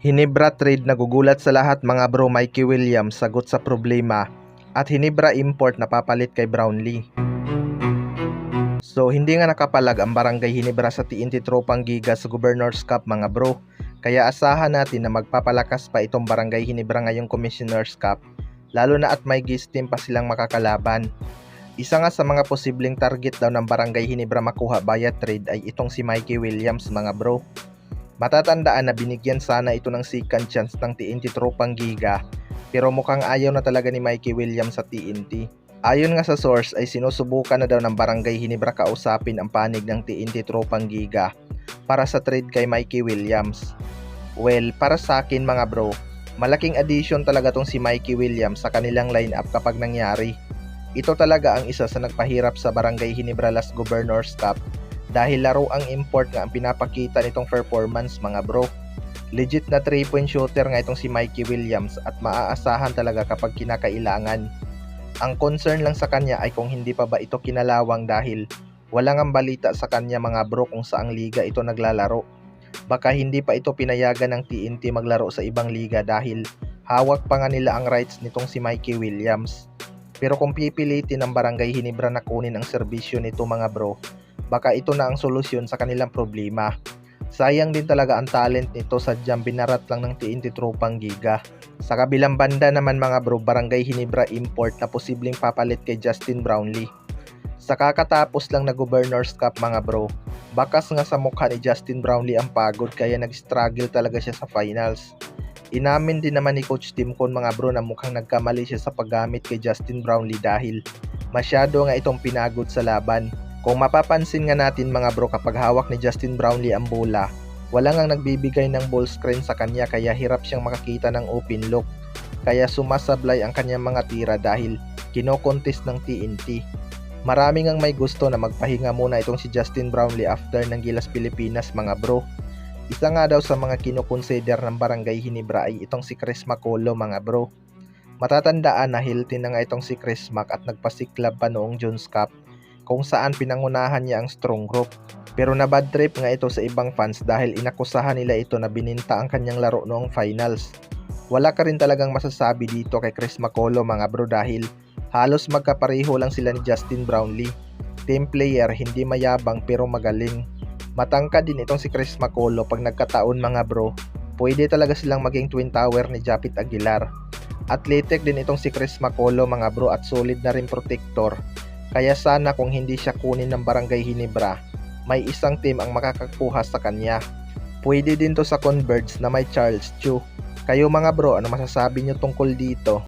Hinebra trade nagugulat sa lahat mga bro. Mikey Williams sagot sa problema at Hinebra import na papalit kay Brownlee. So hindi nga nakapalag ang Barangay Hinebra sa TNT Tropang Giga sa Governors Cup mga bro. Kaya asahan natin na magpapalakas pa itong Barangay Hinebra ngayong Commissioners Cup, lalo na at may guest team pa silang makakalaban. Isa nga sa mga posibleng target daw ng Barangay Hinebra makuha via trade ay itong si Mikey Williams mga bro. Matatandaan na binigyan sana ito ng second chance ng TNT Tropang Giga, pero mukhang ayaw na talaga ni Mikey Williams sa TNT. Ayon nga sa source ay sinusubukan na daw ng Barangay Hinebra kausapin ang panig ng TNT Tropang Giga para sa trade kay Mikey Williams. Well, para sa akin mga bro, malaking addition talaga tong si Mikey Williams sa kanilang lineup kapag nangyari. Ito talaga ang isa sa nagpahirap sa Barangay Hinebra last Governors Cup dahil laro ang import nga ang pinapakita nitong performance mga bro. Legit na 3-point shooter nga itong si Mikey Williams at maaasahan talaga kapag kinakailangan. Ang concern lang sa kanya ay kung hindi pa ba ito kinalawang dahil walang ang balita sa kanya mga bro kung saang liga ito naglalaro. Baka hindi pa ito pinayagan ng TNT maglaro sa ibang liga dahil hawak pa nga nila ang rights nitong si Mikey Williams. Pero kung pipilitin ng Barangay Hinebra na kunin ang serbisyo nito mga bro, baka ito na ang solusyon sa kanilang problema. Sayang din talaga ang talent nito, sadyang binarat lang ng TNT Tropang Giga. Sa kabilang banda naman mga bro, Barangay Hinebra import na posibleng papalit kay Justin Brownlee. Sa kakatapos lang na Governors Cup mga bro, bakas nga sa mukha ni Justin Brownlee ang pagod kaya nag-struggle talaga siya sa finals. Inamin din naman ni Coach Tim Con mga bro na mukhang nagkamali siya sa paggamit kay Justin Brownlee dahil masyado nga itong pinagod sa laban. Kung mapapansin nga natin mga bro, kapag hawak ni Justin Brownlee ang bola, wala ngang nagbibigay ng ball screen sa kanya kaya hirap siyang makakita ng open look. Kaya sumasablay ang kanyang mga tira dahil kinokontest ng TNT. Maraming ang may gusto na magpahinga muna itong si Justin Brownlee after ng Gilas Pilipinas mga bro. Isa nga daw sa mga kinoconsider ng Barangay Hinebra ay itong si Chris Macolo mga bro. Matatandaan na healthy na nga itong si Chris Mac at nagpasiklab pa noong Jones Cup, kung saan pinangunahan niya ang strong group. Pero na bad trip nga ito sa ibang fans dahil inakusahan nila ito na bininta ang kanyang laro noong finals. Wala ka rin talagang masasabi dito kay Chris Macolo mga bro dahil halos magkapareho lang sila ni Justin Brownlee. Team player, hindi mayabang pero magaling. Matangkad din itong si Chris Macolo pag nagkataon mga bro. Pwede talaga silang maging twin tower ni Japit Aguilar. Athletic din itong si Chris Macolo mga bro at solid na rin protector. Kaya sana kung hindi siya kunin ng Barangay Hinebra, may isang team ang makakakuha sa kanya. Pwede din to sa Converge na may Charles Chu. Kayo mga bro, ano masasabi nyo tungkol dito?